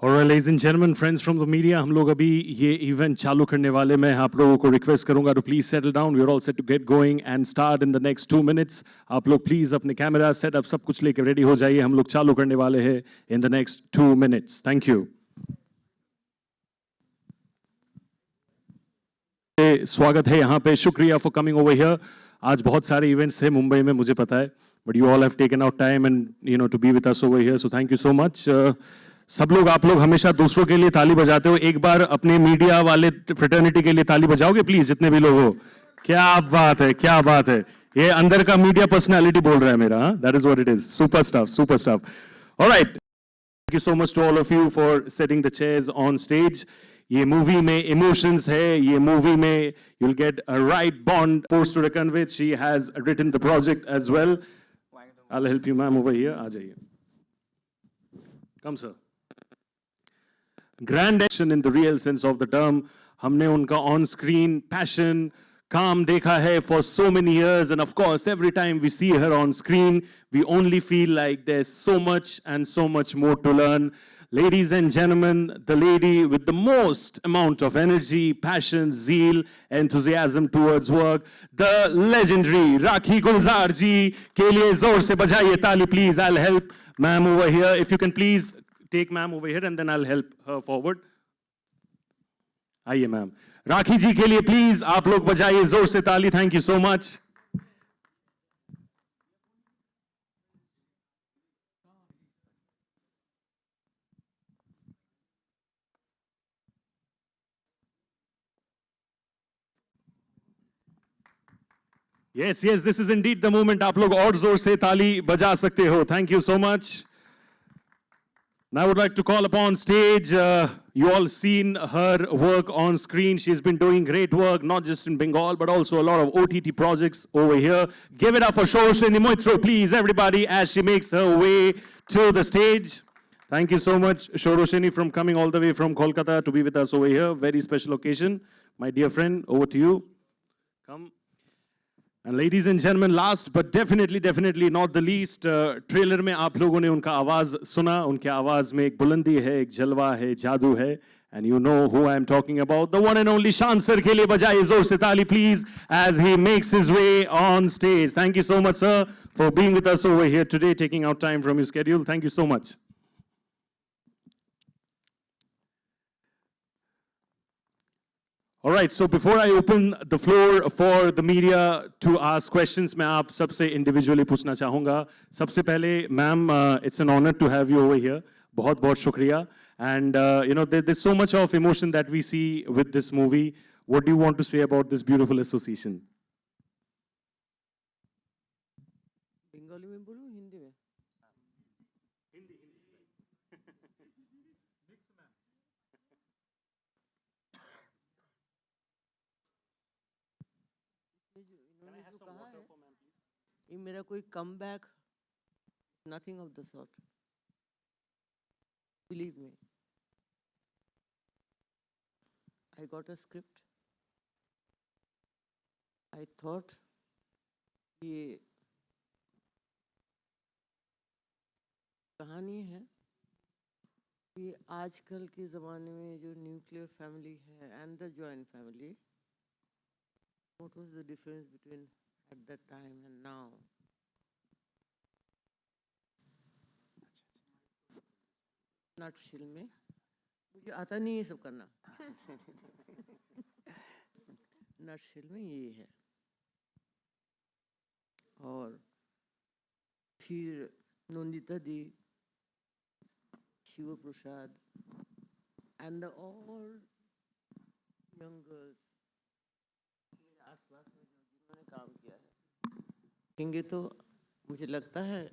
Alright, ladies and gentlemen, friends from the media, हम लोग अभी ये इवेंट चालू करने वाले मैं आप लोगों को रिक्वेस्ट करूंगा to please settle down. We are all set to get going and start in the next 2 minutes. आप लोग प्लीज अपने कैमरा सेटअप सब कुछ लेके रेडी हो जाइए. हम लोग चालू करने वाले हैं in the next 2 minutes. Thank you. स्वागत है यहाँ पे. शुक्रिया for coming over here. आज बहुत सारे इवेंट्स थे मुंबई में मुझे पता है, but you all have taken out time and to be with us over here. So thank you so much. सब लोग आप लोग हमेशा दूसरों के लिए ताली बजाते हो. एक बार अपने मीडिया वाले फ्रेटर्निटी के लिए ताली बजाओगे प्लीज, जितने भी लोग हो. क्या बात है, क्या बात है. ये अंदर का मीडिया पर्सनालिटी बोल रहा है मेरा. That is what it is. Super stuff, super stuff. Alright, thank you so much to all of you for setting the chairs on stage. ये मूवी में इमोशंस है. ये मूवी में you will get a right bond post to reckon with. She has written the project as well. I'll help you ma'am over here. आ जाइए. Come sir. Grand action in the real sense of the term. हमने उनका on screen passion, काम देखा है for so many years, and of course every time we see her on screen we only feel like there's so much and so much more to learn. Ladies and gentlemen, the lady with the most amount of energy, passion, zeal, enthusiasm towards work, the legendary Rakhi Gulzar ji के लिए जोर से बजाइए ताली please. I'll help ma'am over here. If you can please take ma'am over here and then I'll help her forward. आइए ma'am. राखी जी के लिए please आप लोग बजाइए जोर से ताली. Thank you so much. Yes, yes, this is indeed the moment. आप लोग और जोर से ताली बजा सकते हो. Thank you so much. Now I would like to call upon stage. You all seen her work on screen. She's been doing great work, not just in Bengal, but also a lot of OTT projects over here. Give it up for Shoroshini Moitro, please, everybody, as she makes her way to the stage. Thank you so much, Shoroshini, from coming all the way from Kolkata to be with us over here. Very special occasion. My dear friend, over to you. Come. And ladies and gentlemen, last but definitely not the least, trailer में आप लोगों ने उनका आवाज सुना. उनके आवाज में एक बुलंदी है, एक जलवा है, जादू है. And you know who I am talking about. The one and only Shan sir के लिए बजाइए जोर से ताली please as he makes his way on stage. Thank you so much sir for being with us over here today, taking out time from your schedule. Thank you so much. All right, so before I open the floor for the media to ask questions, मैं आप सबसे individually पूछना चाहूँगा. सबसे पहले ma'am, it's an honor to have you over here. बहुत बहुत शुक्रिया. And there's so much of emotion that we see with this movie. What do you want to say about this beautiful association? Bengali में बोलूं हिंदी में? इन्होंने जो कहा है, ये मेरा कोई comeback, nothing of the sort. Believe me. I got a script. I thought ये कहानी है कि आजकल के ज़माने में जो न्यूक्लियर फैमिली है and the joint family, what was the difference between at that time and now? नटशिल में मुझे आता नहीं है सब करना. नटशिल में ये है. और फिर नंदिता दी, शिव प्रसाद and the all young girls मेरे आसपास में जिन्होंने काम किया है, देखेंगे तो मुझे लगता है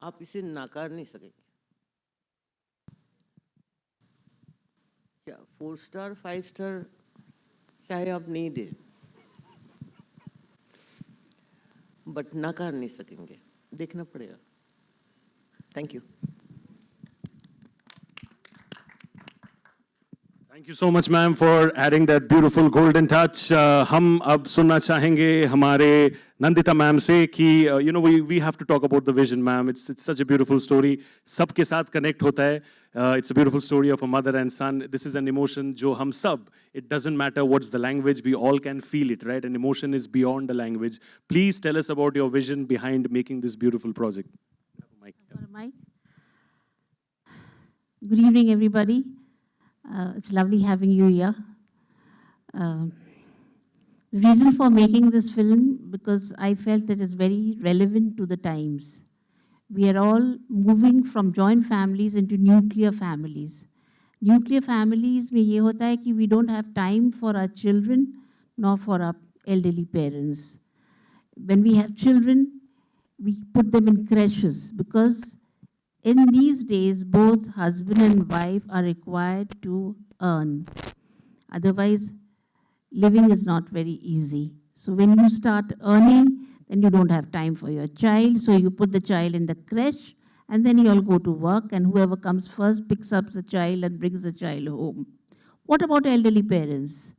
आप इसे नकार नहीं सकेंगे. 4 स्टार 5 स्टार चाहे आप नहीं दे, बट नकार नहीं सकेंगे. देखना पड़ेगा. Thank you. Thank you so much, ma'am, for adding that beautiful golden touch. हम अब सुनना चाहेंगे हमारे नंदिता मैम से कि we have to talk about the vision, ma'am. It's such a beautiful story. सबके साथ connect होता है. It's a beautiful story of a mother and son. This is an emotion जो हम सब. It doesn't matter what's the language. We all can feel it, right? An emotion is beyond the language. Please tell us about your vision behind making this beautiful project. Mike. Good evening, everybody. It's lovely having you here. The reason for making this film, because I felt that it's very relevant to the times. We are all moving from joint families into nuclear families. Nuclear families में ये होता है कि we don't have time for our children nor for our elderly parents. When we have children, we put them in creches because in these days, both husband and wife are required to earn. Otherwise, living is not very easy. So when you start earning, then you don't have time for your child. So you put the child in the creche, and then you all go to work, and whoever comes first picks up the child and brings the child home. What about elderly parents?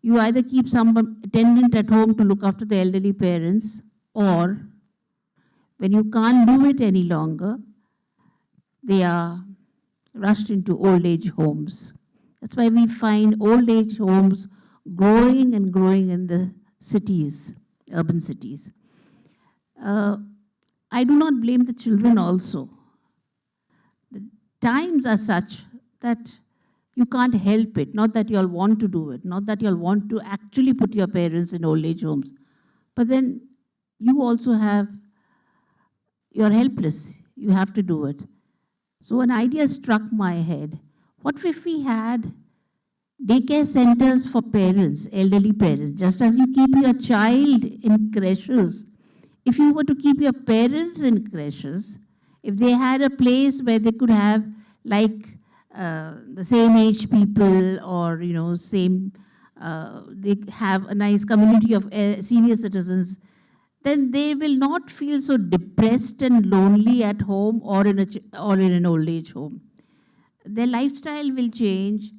You either keep some attendant at home to look after the elderly parents, or when you can't do it any longer, they are rushed into old age homes. That's why we find old age homes growing and growing in the cities, urban cities. I do not blame the children also. The times are such that you can't help it. Not that you all want to do it, not that you all want to actually put your parents in old age homes. But then you also you're helpless. You have to do it. So an idea struck my head. What if we had daycare centers for parents, elderly parents, just as you keep your child in creches? If you were to keep your parents in creches, if they had a place where they could have like the same age people or, they have a nice community of senior citizens, then they will not feel so depressed and lonely at home or in an old age home. Their lifestyle will change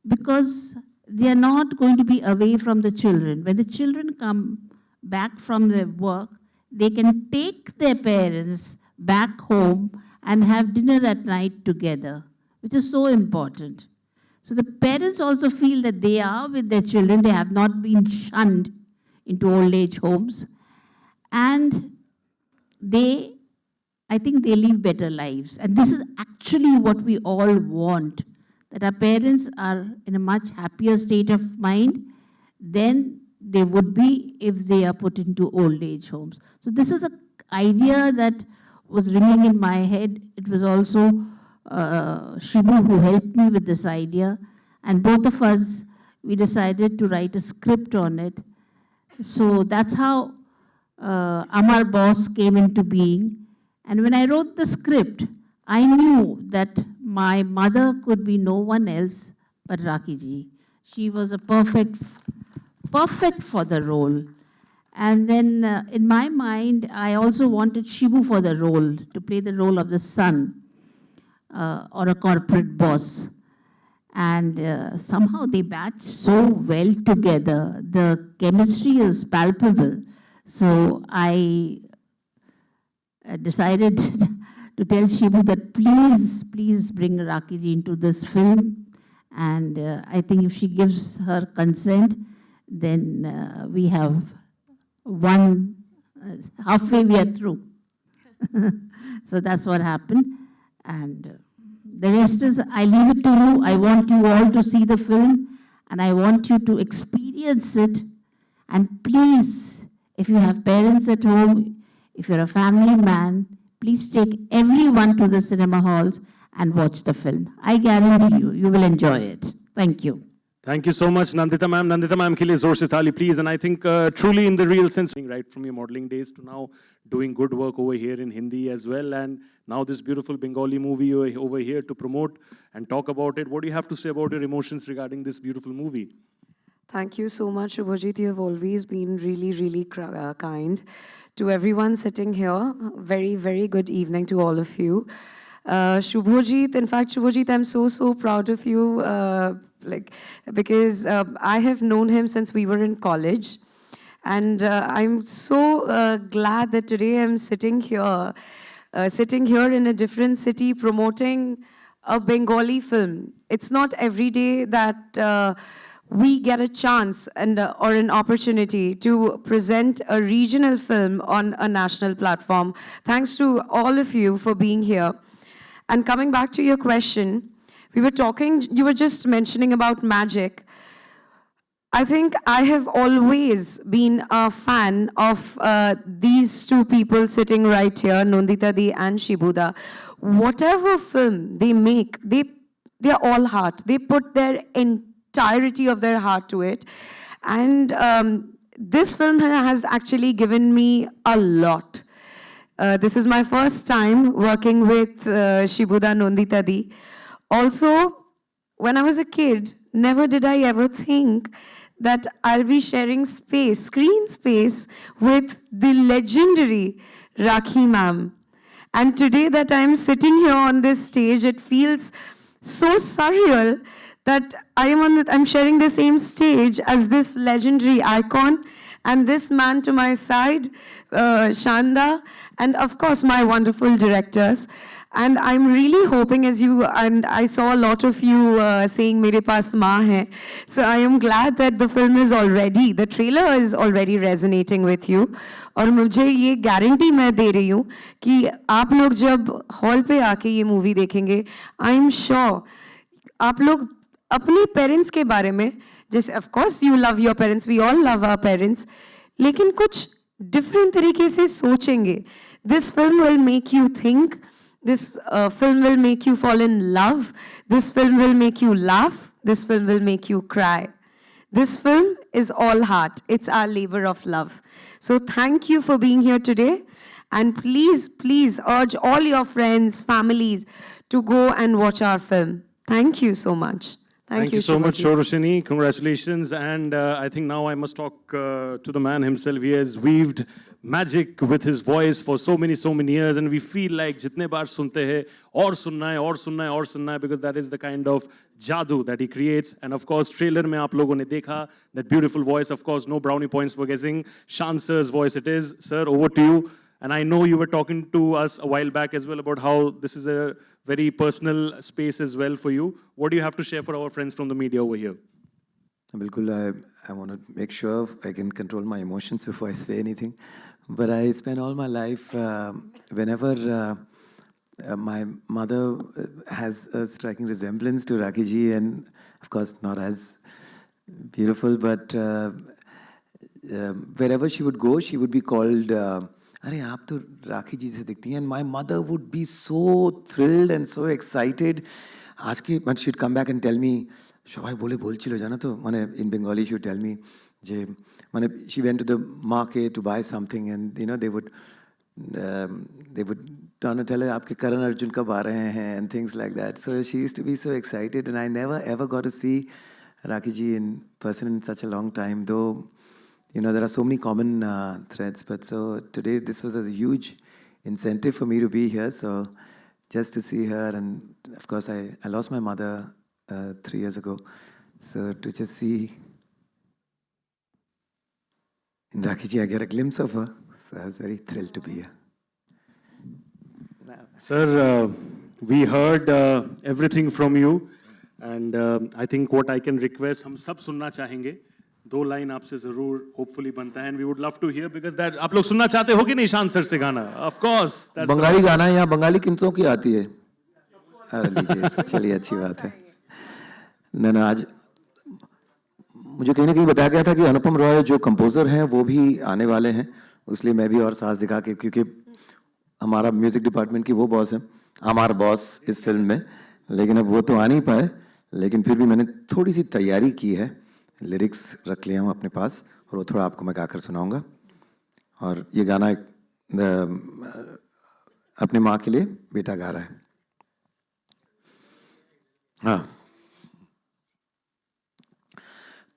because they are not going to be away from the children. When the children come back from their work, they can take their parents back home and have dinner at night together, which is so important. So the parents also feel that they are with their children. They have not been shunned into old age homes. And I think they live better lives. And this is actually what we all want, that our parents are in a much happier state of mind than they would be if they are put into old age homes. So this is an idea that was ringing in my head. It was also Shibu who helped me with this idea. And both of us, we decided to write a script on it. So that's how Amar Boss came into being. And when I wrote the script, I knew that my mother could be no one else but Rakhi ji. She was a perfect for the role. And then in my mind, I also wanted Shibu for the role, to play the role of the son or a corporate boss. And somehow they matched so well together. The chemistry is palpable. So I decided to tell Shibu that please bring Rakhi ji into this film. And I think if she gives her consent, then we have halfway we are through. So that's what happened. And the rest is, I leave it to you. I want you all to see the film and I want you to experience it. And please, if you have parents at home, if you're a family man, please take everyone to the cinema halls and watch the film. I guarantee you will enjoy it. Thank you. Thank you so much, Nandita ma'am. Nandita ma'am ke liye zor se taali, please. And I think truly in the real sense, right from your modeling days to now, doing good work over here in Hindi as well. And now this beautiful Bengali movie over here to promote and talk about it. What do you have to say about your emotions regarding this beautiful movie? Thank you so much, Shubhajit. You have always been really, really kind to everyone sitting here. Very, very good evening to all of you. Shubhojit, in fact, Shubhojit, I'm so proud of you, because I have known him since we were in college. And I'm so glad that today I'm sitting here in a different city promoting a Bengali film. It's not every day that we get a chance and or an opportunity to present a regional film on a national platform. Thanks to all of you for being here. And coming back to your question, you were just mentioning about magic. I think I have always been a fan of these two people sitting right here, Nondita Di and Shibuda. Whatever film they make, they're all heart. They put their entirety of their heart to it. And this film has actually given me a lot. This is my first time working with Shibuda Nondita Di. Also, when I was a kid, never did I ever think that I'll be sharing screen space with the legendary Rakhi ma'am. And today that I'm sitting here on this stage, it feels so surreal that I'm sharing the same stage as this legendary icon and this man to my side, Shanda, and of course my wonderful directors. And I'm really hoping, and I saw a lot of you saying, "Mere paas maa hai." So I am glad that the trailer is already resonating with you. और मुझे ये guarantee मैं दे रही हूँ कि आप लोग जब हॉल पे आके ये मूवी देखेंगे, आई एम श्योर आप लोग अपने पेरेंट्स के बारे में, जैसे of course you love your parents, we all love our parents, लेकिन कुछ डिफरेंट तरीके से सोचेंगे. This film will make you think. This film will make you fall in love. This film will make you laugh. This film will make you cry. This film is all heart. It's our labor of love. So thank you for being here today. And please, please urge all your friends, families to go and watch our film. Thank you so much. Thank you so much, Shoroshini. Congratulations. And I think now I must talk to the man himself. He has weaved magic with his voice for so many years. And we feel like jitne baar sunte hai, aur sunna hai, aur sunna hai, aur sunna hai, because that is the kind of jadoo that he creates. And of course, trailer mein aap logon ne dekha that beautiful voice. Of course, no brownie points for guessing. Shan sir's voice it is. Sir, over to you. And I know you were talking to us a while back as well about how this is a very personal space as well for you. What do you have to share for our friends from the media over here? Bilkul, I want to make sure I can control my emotions before I say anything. But I spent all my life, whenever my mother has a striking resemblance to Rakhi ji, and of course not as beautiful, but wherever she would go, she would be called, "Arey, aap to Rakhi ji se dikhti hain." And my mother would be so thrilled and so excited. But she'd come back and tell me, "Shobai bole bolchilo jano to." In Bengali, she would tell me, she went to the market to buy something, and they would turn and tell her, "Aapke Karan Arjun kab aa rahe hain," and things like that. So she used to be so excited, and I never ever got to see Rakhi ji in person in such a long time, though. There are so many common threads, but so today this was a huge incentive for me to be here. So just to see her, and of course I lost my mother 3 years ago. So to just see in Rakhi ji, I get a glimpse of her. So I was very thrilled to be here. Sir, we heard everything from you, and I think what I can request, हम सब सुनना चाहेंगे. 2 line आपसे जरूर hopefully बनता है, and we would love to hear, because that आप लोग सुनना चाहते हो कि नहीं शान सर से गाना? Of course. बंगाली गाना है, यहाँ बंगाली किन्तों की आती है. अरे लीजिए, चलिए अच्छी बात है. ना आज मुझे कहीं ना कहीं बताया गया था कि अनुपम रॉय जो कंपोजर हैं वो भी आने वाले हैं, इसलिए मैं भी और साहस दिखा के, क्योंकि हमारा म्यूजिक डिपार्टमेंट की वो बॉस है, हमारा बॉस इस फिल्म में, लेकिन अब वो तो आ नहीं पाए, लेकिन फिर भी मैंने थोड़ी सी तैयारी की है, लिरिक्स रख लिया हूँ अपने पास, और वो थोड़ा आपको मैं गाकर सुनाऊंगा. और ये गाना अपने माँ के लिए बेटा गा रहा है. हाँ.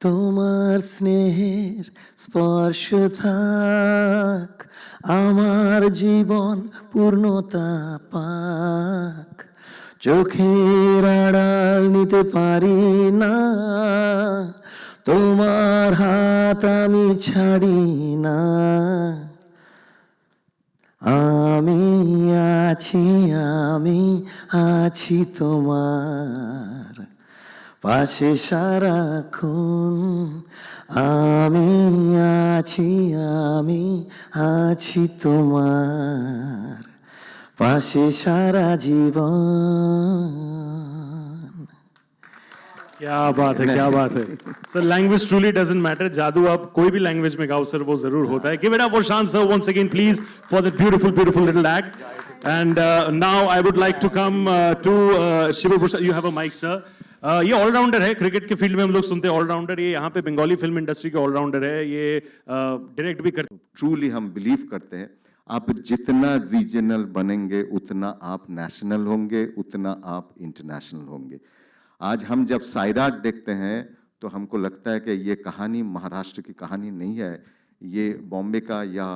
তোমার স্নেহের স্পর্শ থাক, আমার জীবন পূর্ণতা পাক. চোখের আড়াল নিতে পারি না, তোমার হাত আমি ছাড়ি না। আমি আছি, আমি আছি তোমার পাশে সারাক্ষণ। আমি আছি, আমি আছি তোমার পাশে সারা জীবন। क्या बात है, क्या बात है sir. Language truly doesn't matter, जादू आप कोई भी लैंग्वेज में गाओ सर, वो जरूर होता है। Give it up for Shaan sir once again please for that beautiful beautiful little act. And now I would like to come to Shiv Bhushan. You have a mike sir. ये ऑलराउंडर है, क्रिकेट के field में हम लोग सुनते हैं ऑलराउंडर, ये यहाँ पे बंगाली फिल्म इंडस्ट्री के ऑलराउंडर है, ये डायरेक्ट भी करते। ट्रूली हम बिलीव करते हैं आप जितना रीजनल बनेंगे उतना आप नेशनल होंगे, उतना आप इंटरनेशनल होंगे। आज हम जब सायराट देखते हैं तो हमको लगता है कि ये कहानी महाराष्ट्र की कहानी नहीं है, ये बॉम्बे का या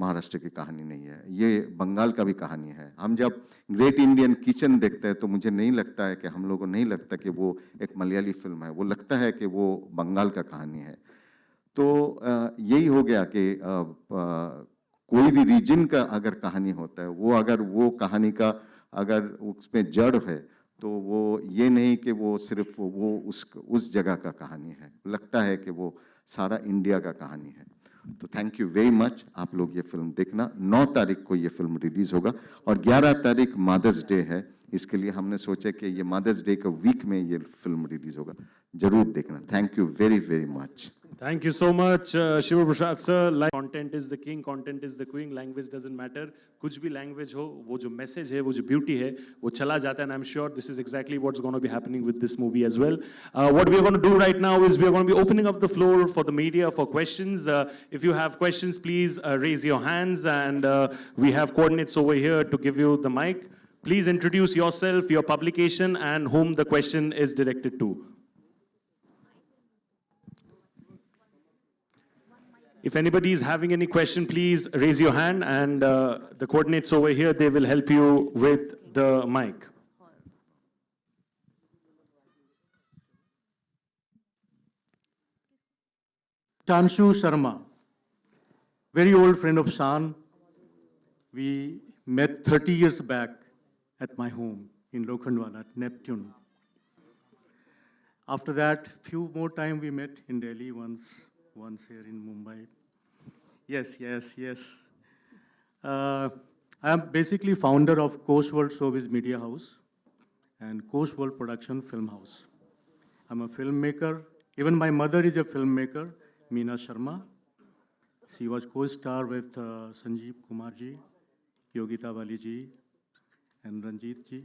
महाराष्ट्र की कहानी नहीं है, ये बंगाल का भी कहानी है। हम जब ग्रेट इंडियन किचन देखते हैं तो मुझे नहीं लगता है कि हम लोगों को नहीं लगता कि वो एक मलयाली फिल्म है, वो लगता है कि वो बंगाल का कहानी है। तो यही हो गया कि कोई भी रीजन का अगर कहानी होता है, वो अगर वो कहानी का अगर उसमें जड़ है तो वो ये नहीं कि वो सिर्फ वो उस जगह का कहानी है, लगता है कि वो सारा इंडिया का कहानी है। तो थैंक यू वेरी मच। आप लोग ये फिल्म देखना, 9 तारीख को ये फिल्म रिलीज होगा और 11 तारीख मदर्स डे है, इसके लिए हमने सोचा कि ये मदर्स डे का वीक में ये फिल्म रिलीज होगा, जरूर देखना। Thank you very very much. Thank you so much, Shiva Prasad sir. Like, content is the king, content is the queen. Language doesn't matter. कुछ भी language हो, वो जो message है, वो जो beauty है, वो चला जाता है. And I'm sure this is exactly what's going to be happening with this movie as well. What we are going to do right now is we are going to be opening up the floor for the media for questions. If you have questions, please raise your hands, and we have coordinates over here to give you the mic. Please introduce yourself, your publication, and whom the question is directed to. If anybody is having any question, please raise your hand, and the coordinates over here, they will help you with the mic. Chanshu Sharma, very old friend of Shan. We met 30 years back at my home in Lokhandwala, at Neptune. After that, few more time we met in Delhi once here in Mumbai. Yes. I am basically founder of Coast World Showbiz Media House and Coast World Production Film House. I'm a filmmaker. Even my mother is a filmmaker, Meena Sharma. She was co-star with Sanjeev Kumar ji, Yogita Wali ji, and Ranjit ji.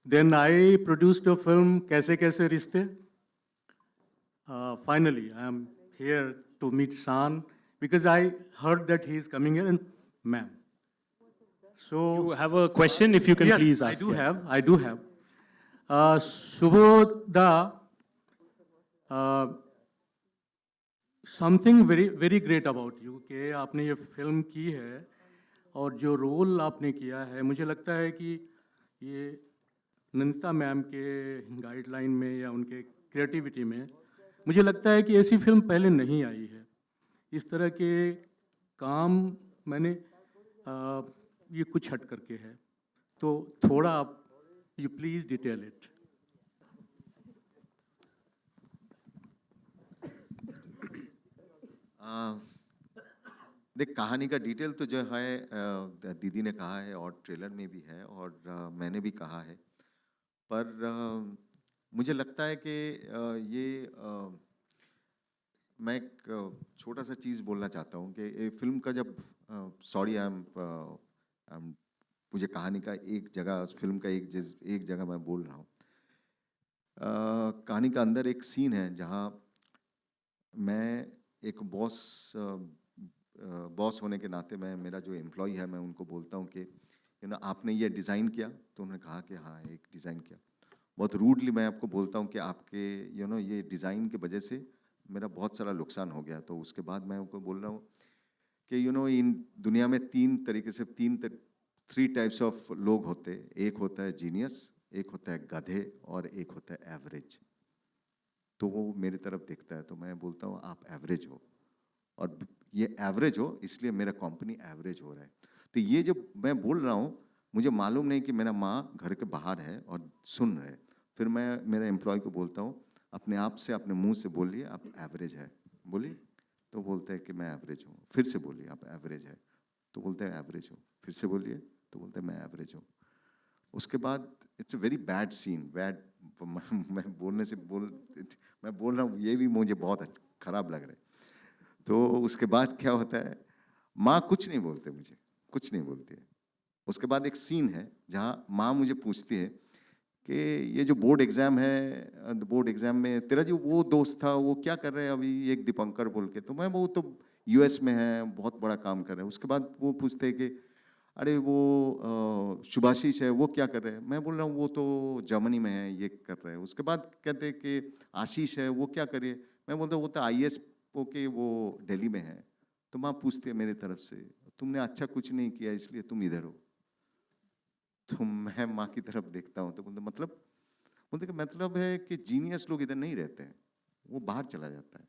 Then I produced a film, Kaise Kaise Rishte. Finally, I am here to meet Shan because I heard that he is coming here, and ma'am. So You have a question, if you can yes, please I ask. do yeah. have. Subodha, something very very great about you कि आपने ये film की है और जो role आपने किया है, मुझे लगता है कि ये नंदिता मैम के गाइडलाइन में या उनके क्रिएटिविटी में मुझे लगता है कि ऐसी फिल्म पहले नहीं आई है। इस तरह के काम मैंने ये कुछ हट करके है, तो थोड़ा आप यू प्लीज़ डिटेल इट। देख, कहानी का डिटेल तो जो है दीदी ने कहा है और ट्रेलर में भी है और मैंने भी कहा है, पर मुझे लगता है कि ये मैं एक छोटा सा चीज़ बोलना चाहता हूँ कि ये फिल्म का जब सॉरी आई एम मुझे कहानी का एक जगह, फिल्म का एक जगह मैं बोल रहा हूँ। कहानी का अंदर एक सीन है जहाँ मैं एक बॉस होने के नाते मैं, मेरा जो एम्प्लॉय है, मैं उनको बोलता हूँ कि आपने ये डिज़ाइन किया, तो उन्होंने कहा कि हाँ एक डिज़ाइन किया। बहुत रूडली मैं आपको बोलता हूँ कि आपके ये डिज़ाइन की वजह से मेरा बहुत सारा नुकसान हो गया। तो उसके बाद मैं उनको बोल रहा हूँ कि इन दुनिया में तीन थ्री टाइप्स ऑफ लोग होते हैं, एक होता है जीनियस, एक होता है गधे और एक होता है एवरेज। तो वो मेरी तरफ देखता है तो मैं बोलता हूँ आप एवरेज हो, और ये एवरेज हो इसलिए मेरा कंपनी एवरेज हो रहा है। तो ये जो मैं बोल रहा हूँ, मुझे मालूम नहीं कि मेरा माँ घर के बाहर है और सुन रहे। फिर मैं मेरे एम्प्लॉय को बोलता हूँ अपने आप से, अपने मुंह से बोलिए आप एवरेज है, बोलिए। तो बोलते हैं कि मैं एवरेज हूँ। फिर से बोलिए आप एवरेज है, तो बोलते हैं एवरेज हूँ। फिर से बोलिए, तो बोलते हैं मैं एवरेज हूँ। उसके बाद it's a very bad scene, bad. मैं बोल रहा हूँ, ये भी मुझे बहुत खराब लग रहा है। तो उसके बाद क्या होता है, माँ कुछ नहीं बोलते, मुझे कुछ नहीं बोलती है। उसके बाद एक सीन है जहाँ माँ मुझे पूछती है कि ये जो बोर्ड एग्ज़ाम है, बोर्ड एग्ज़ाम में तेरा जो वो दोस्त था वो क्या कर रहे हैं अभी, एक दीपंकर बोल के। तो मैं, वो तो यूएस में है, बहुत बड़ा काम कर रहे हैं। उसके बाद वो पूछते हैं कि अरे वो शुभाशीष है, वो क्या कर रहे हैं। मैं बोल रहा हूँ वो तो जर्मनी में है, ये कर रहे हैं। उसके बाद कहते हैं कि आशीष है, वो क्या करिए। मैं बोलता हूँ वो तो आईएएस के, वो दिल्ली में है। तो माँ पूछती है मेरी तरफ से, तुमने अच्छा कुछ नहीं किया इसलिए तुम इधर हो। तो मैं माँ की तरफ देखता हूँ तो बोलते कि मतलब है कि जीनियस लोग इधर नहीं रहते हैं, वो बाहर चला जाता है।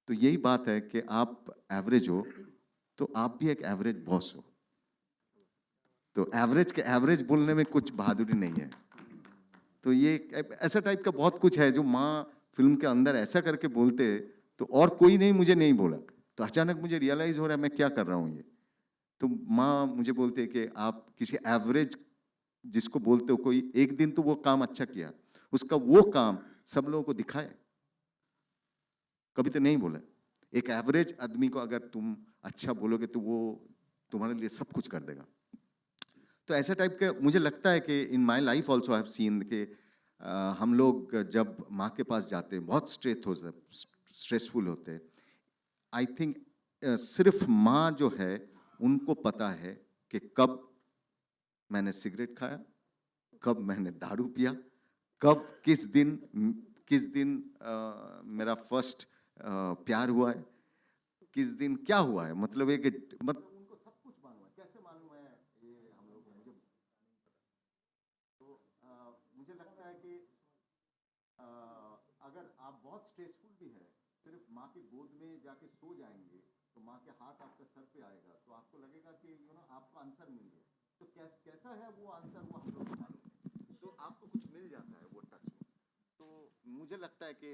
तो यही बात है कि आप एवरेज हो तो आप भी एक एवरेज बॉस हो। तो एवरेज के एवरेज बोलने में कुछ बहादुरी नहीं है। तो ये ऐसा टाइप का बहुत कुछ है जो माँ फिल्म के अंदर ऐसा करके बोलते, तो और कोई नहीं, मुझे नहीं बोला। तो अचानक मुझे रियलाइज हो रहा है मैं क्या कर रहा हूँ ये। तो माँ मुझे बोलते हैं कि आप किसी एवरेज जिसको बोलते हो, कोई एक दिन तो वो काम अच्छा किया, उसका वो काम सब लोगों को दिखाए, कभी तो नहीं बोला। एक एवरेज आदमी को अगर तुम अच्छा बोलोगे तो वो तुम्हारे लिए सब कुछ कर देगा। तो ऐसा टाइप का मुझे लगता है कि in my life also I have seen कि हम लोग जब माँ के पास जाते हैं बहुत स्ट्रेसफुल होते हैं। आई थिंक सिर्फ माँ जो है उनको पता है कि कब मैंने सिगरेट खाया, कब मैंने दारू पिया, कब किस दिन मेरा फर्स्ट प्यार हुआ है, किस दिन क्या हुआ है। मतलब एक उनको सब कुछ मालूम है। कैसे मालूम है ये हम लोग को, मुझे तो मुझे लगता है कि अगर आप बहुत स्ट्रेसफुल भी है, सिर्फ माँ की गोद में जाके सो जाएंगे तो माँ के हाथ आपके सर पे आएगा तो आपको लगेगा कि आपको आंसर मिल गया। तो कैसा है वो आंसर, वो हम लोग को मालूम है। तो आपको कुछ मिल जाता है वो टच में। तो मुझे लगता है कि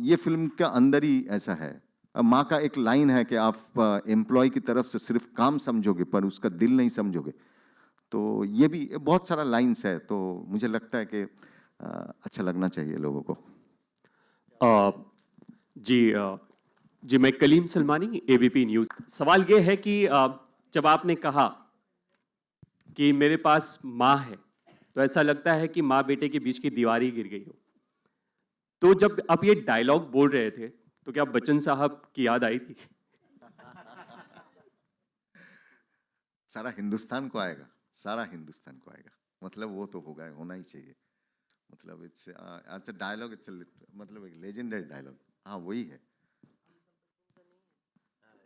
ये फिल्म के अंदर ही ऐसा है। माँ का एक लाइन है कि आप एम्प्लॉय की तरफ से सिर्फ काम समझोगे पर उसका दिल नहीं समझोगे। तो ये भी बहुत सारा लाइन्स है। तो मुझे लगता है कि अच्छा लगना चाहिए लोगों को। जी मैं कलीम सलमानी, एबीपी न्यूज़। सवाल ये है कि जब आपने कहा कि मेरे पास माँ है, तो ऐसा लगता है कि माँ बेटे के बीच की दीवार ही गिर गई हो। तो जब आप ये डायलॉग बोल रहे थे तो क्या बच्चन साहब की याद आई थी? सारा हिंदुस्तान को आएगा, सारा हिंदुस्तान को आएगा। मतलब वो तो होगा, होना ही चाहिए। मतलब इट्स अ डायलॉग, इट्स मतलब एक लेजेंडरी डायलॉग। हाँ वही है।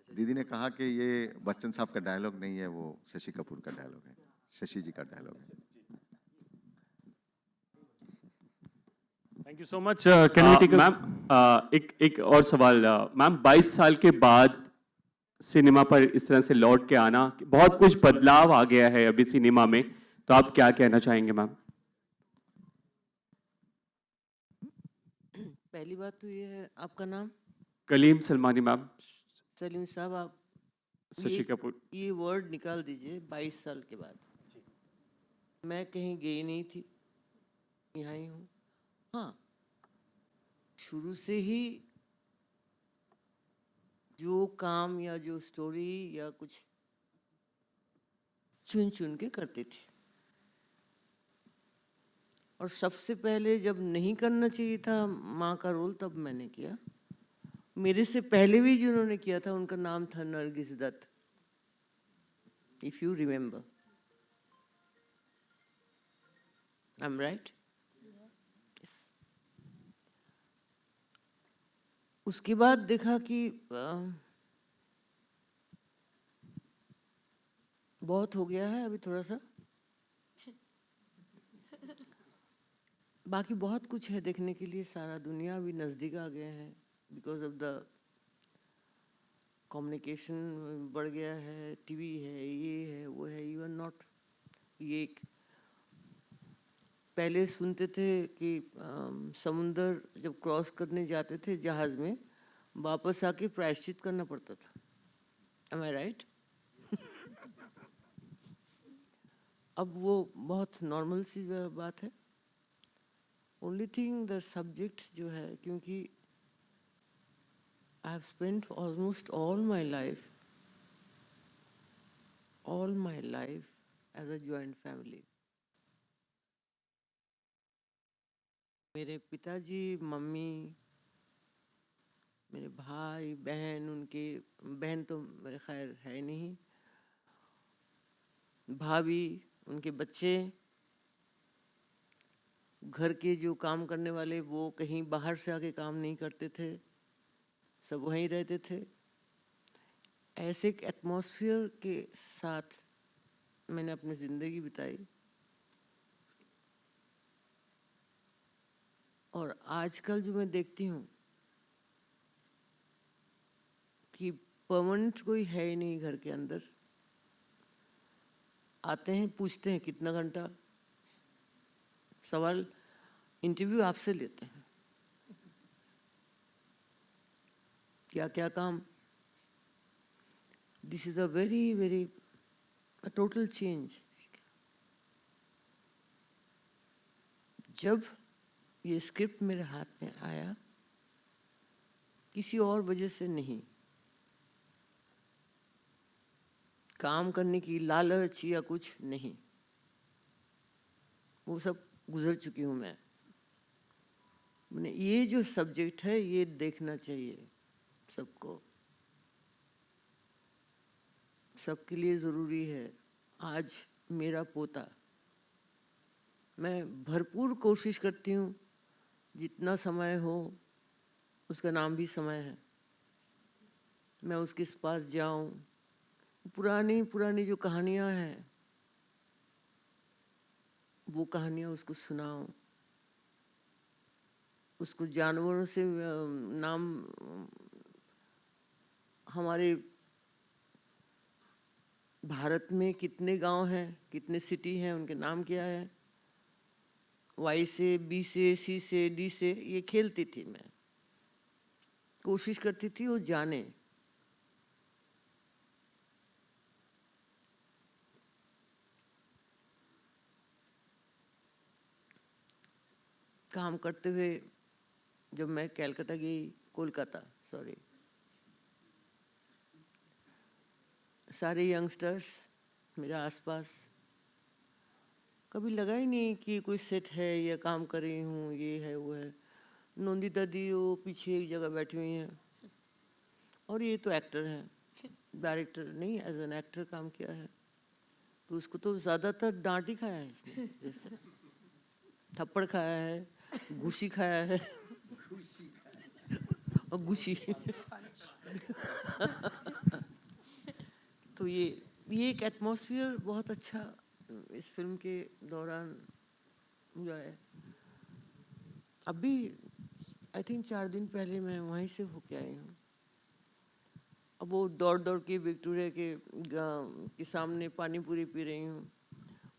दीदी ने कहा कि ये बच्चन साहब का डायलॉग नहीं है, वो शशि कपूर का डायलॉग है, शशि जी का डायलॉग है। Thank you so much. Can we take a... ma'am एक और सवाल। मैम 22 साल के बाद सिनेमा पर इस तरह से लौट के आना, बहुत कुछ बदलाव आ गया है अभी सिनेमा में, तो आप क्या कहना चाहेंगे मैम? पहली बात तो ये है, आपका नाम? कलीम सलमानी मैम। सलीम साहब, आप शशि कपूर। ये वर्ड निकाल दीजिए 22 साल के बाद। मैं कहीं गई नहीं थी, यहाँ ही हूँ। हाँ, शुरू से ही जो काम या जो स्टोरी या कुछ चुन चुन के करते थे। और सबसे पहले जब नहीं करना चाहिए था माँ का रोल, तब मैंने किया। मेरे से पहले भी जिन्होंने किया था उनका नाम था Nargis Dutt, if you remember. I am right? उसके बाद देखा कि बहुत हो गया है, अभी थोड़ा सा बाकी बहुत कुछ है देखने के लिए। सारा दुनिया अभी नज़दीक आ गया है बिकॉज ऑफ द कम्युनिकेशन बढ़ गया है, टीवी है, ये है, वो है। यू आर नॉट, ये पहले सुनते थे कि समुंदर जब क्रॉस करने जाते थे जहाज़ में, वापस आके प्रायश्चित करना पड़ता था। एम आई राइट? अब वो बहुत नॉर्मल सी बात है। ओनली थिंग द सब्जेक्ट जो है, क्योंकि I have spent almost all my life as a joint family. मेरे पिताजी, मम्मी, मेरे भाई बहन, उनके बहन तो मेरे खैर है नहीं, भाभी, उनके बच्चे, घर के जो काम करने वाले वो कहीं बाहर से आके काम नहीं करते थे, सब वहीं रहते थे। ऐसे एक एटमॉस्फेयर के साथ मैंने अपनी ज़िंदगी बिताई। और आजकल जो मैं देखती हूँ कि परमानेंट कोई है ही नहीं घर के अंदर। आते हैं, पूछते हैं कितना घंटा, सवाल, इंटरव्यू आपसे लेते हैं, क्या क्या काम। This is a very very total change. जब ये स्क्रिप्ट मेरे हाथ में आया, किसी और वजह से नहीं, काम करने की लालच या कुछ नहीं, वो सब गुजर चुकी हूँ मैं। मैंने ये जो सब्जेक्ट है ये देखना चाहिए सबको, सबके लिए ज़रूरी है। आज मेरा पोता, मैं भरपूर कोशिश करती हूँ जितना समय हो, उसका नाम भी समय है, मैं उसके पास जाऊँ, पुरानी पुरानी जो कहानियाँ हैं वो कहानियाँ उसको सुनाऊँ, उसको जानवरों से नाम, हमारे भारत में कितने गांव हैं, कितने सिटी हैं, उनके नाम क्या है, वाई से, बी से, सी से, डी से, ये खेलती थी मैं, कोशिश करती थी वो जाने। काम करते हुए जब मैं कलकत्ता गई, कोलकाता सॉरी, सारे यंगस्टर्स मेरे आसपास, कभी लगा ही नहीं कि कोई सेट है या काम कर रही हूँ, ये है वो है। नंदिता दी वो पीछे एक जगह बैठी हुई हैं, और ये तो एक्टर हैं, डायरेक्टर नहीं, एज एन एक्टर काम किया है, तो उसको तो ज़्यादातर डांट ही खाया है इसने, जैसे थप्पड़ खाया है, घुसी खाया है और घुसी तो ये एक एटमॉस्फेयर बहुत अच्छा इस फिल्म के दौरान जो है। अभी आई थिंक 4 दिन पहले मैं वहीं से होके आई हूँ। अब वो दौड़ दौड़ के विक्टोरिया के सामने पानी पूरी पी रही हूँ,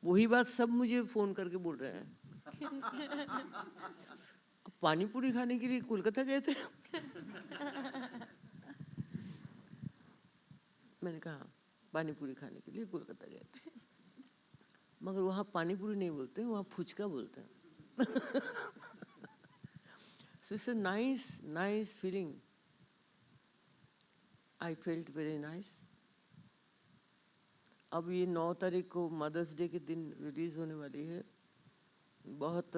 वही बात सब मुझे फ़ोन करके बोल रहे हैं। अब पानी पूरी खाने के लिए कोलकाता गए थे मैंने कहा पानी पूरी खाने के लिए कोलकाता गए थे, मगर वहाँ पानी पूरी नहीं बोलते हैं, वहाँ फुचका बोलते हैं। So it's a nice feeling. I felt very nice. अब ये 9 तारीख को मदर्स डे के दिन रिलीज़ होने वाली है। बहुत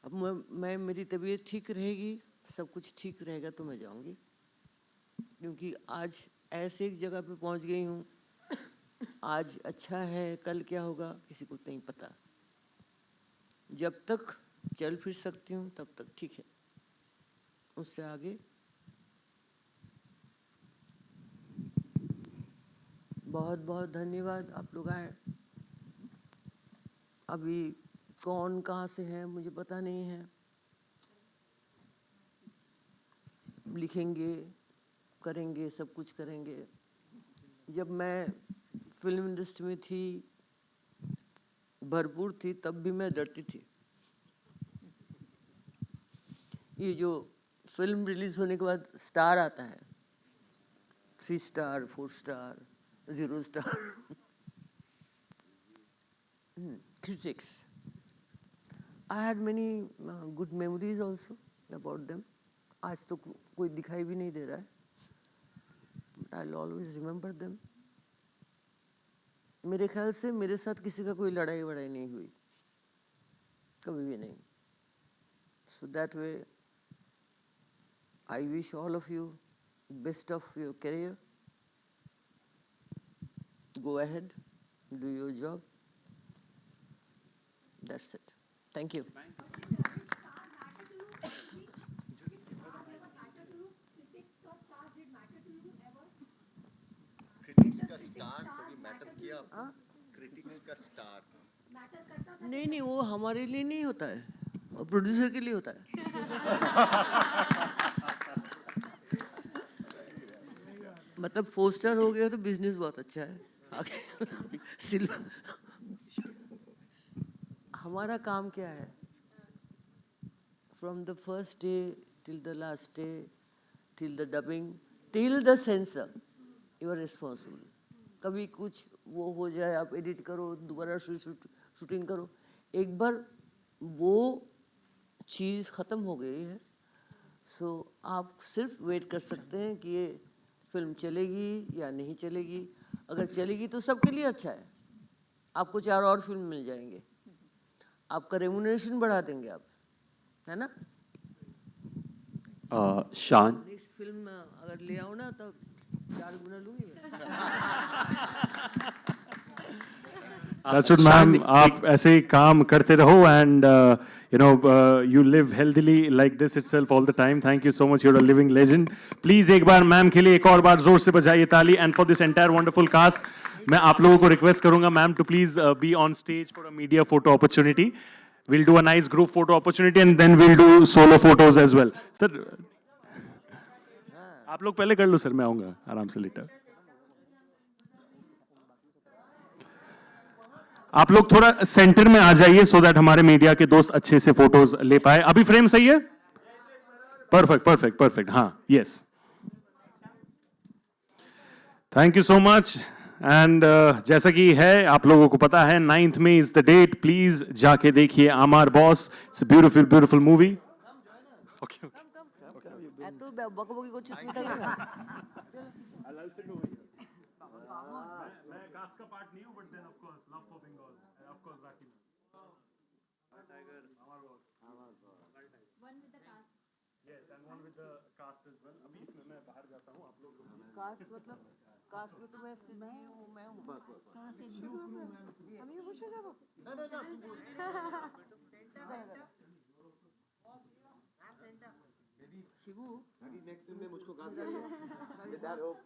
अब मैं मेरी तबीयत ठीक रहेगी, सब कुछ ठीक रहेगा तो मैं जाऊंगी, क्योंकि आज ऐसे एक जगह पे पहुंच गई हूँ। आज अच्छा है, कल क्या होगा किसी को नहीं पता। जब तक चल फिर सकती हूँ तब तक ठीक है, उससे आगे बहुत बहुत धन्यवाद आप लोग आए। अभी कौन कहाँ से है मुझे पता नहीं है। लिखेंगे, करेंगे, सब कुछ करेंगे। जब मैं फिल्म इंडस्ट्री में थी, भरपूर थी, तब भी मैं डरती थी। ये जो फिल्म रिलीज होने के बाद स्टार आता है, 3 star, 4 star, 0 star, critics. I had many good memories also about them. आज तो कोई दिखाई भी नहीं दे रहा है। I'll always remember them. मेरे ख्याल से मेरे साथ किसी का कोई लड़ाई वड़ाई नहीं हुई, कभी भी नहीं। So that way, I wish all of you best of your career. Go ahead, do your job. That's it. Thank you. Critics का स्टार कभी मैटर किया? क्रिटिक्स का स्टार नहीं नहीं, वो हमारे लिए नहीं होता है, वो प्रोड्यूसर के लिए होता है। मतलब 4 स्टार हो गया तो बिजनेस बहुत अच्छा है आगे। सिल्वर। हमारा काम क्या है? From the first day till the last day, till the dubbing, till the censor, you are responsible. कभी कुछ वो हो जाए, आप एडिट करो, दोबारा शूटिंग करो। एक बार वो चीज़ ख़त्म हो गई है, सो आप सिर्फ वेट कर सकते हैं कि ये फिल्म चलेगी या नहीं चलेगी। अगर चलेगी तो सबके लिए अच्छा है, आपको 4 और फिल्म मिल जाएंगे, आपका रेम्यूनरेशन बढ़ा देंगे आप, है ना। शान, नेक्स्ट फिल्म अगर ले आओ ना तो 4 गुना लूँगी मैं। That's it, ma'am. आप ऐसे ही काम करते रहो and you live healthily like this itself all the time. Thank you so much. You're a living legend. Please एक बार मैम के लिए एक और बार जोर से बजाइए ताली, and for this entire wonderful cast, मैं आप लोगों को रिक्वेस्ट करूंगा ma'am to please be on stage for a media photo opportunity. We'll do a nice group photo opportunity and then we'll do solo photos as well. Sir, आप लोग पहले कर लो sir, मैं आऊंगा आराम से लेटर। आप लोग थोड़ा सेंटर में आ जाइए सो दैट हमारे मीडिया के दोस्त अच्छे से फोटोज ले पाए। अभी फ्रेम सही है? परफेक्ट परफेक्ट परफेक्ट, हाँ, yes. Thank you so much. And जैसा कि है आप लोगों को पता है 9th May is the date. Please जाके देखिए आमार boss, it's a beautiful beautiful movie. Okay okay, এত বকবকি করছিস তুই থাকবি না? मैं कास्ट का पार्ट नहीं हूं but then of course love for Bengal, of course Rakhi tiger हमारा boss, one with the cast, yes and one with the cast as well. अभी इसमें मैं बाहर जाता हूं, आप लोग कास्ट मतलब कास्ट में तो मैं सिर्फ हूँ, मैं हूँ। बस बस कहां से আমি বসে যাব? না না না, शिबू अभी नेक्स्ट फिल्म में मुझको कास्ट करिए with that hope.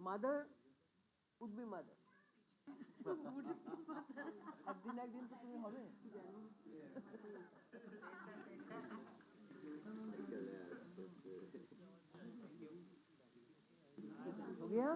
Mother would be mother, একদিন তো তুমি হবে। हो गया?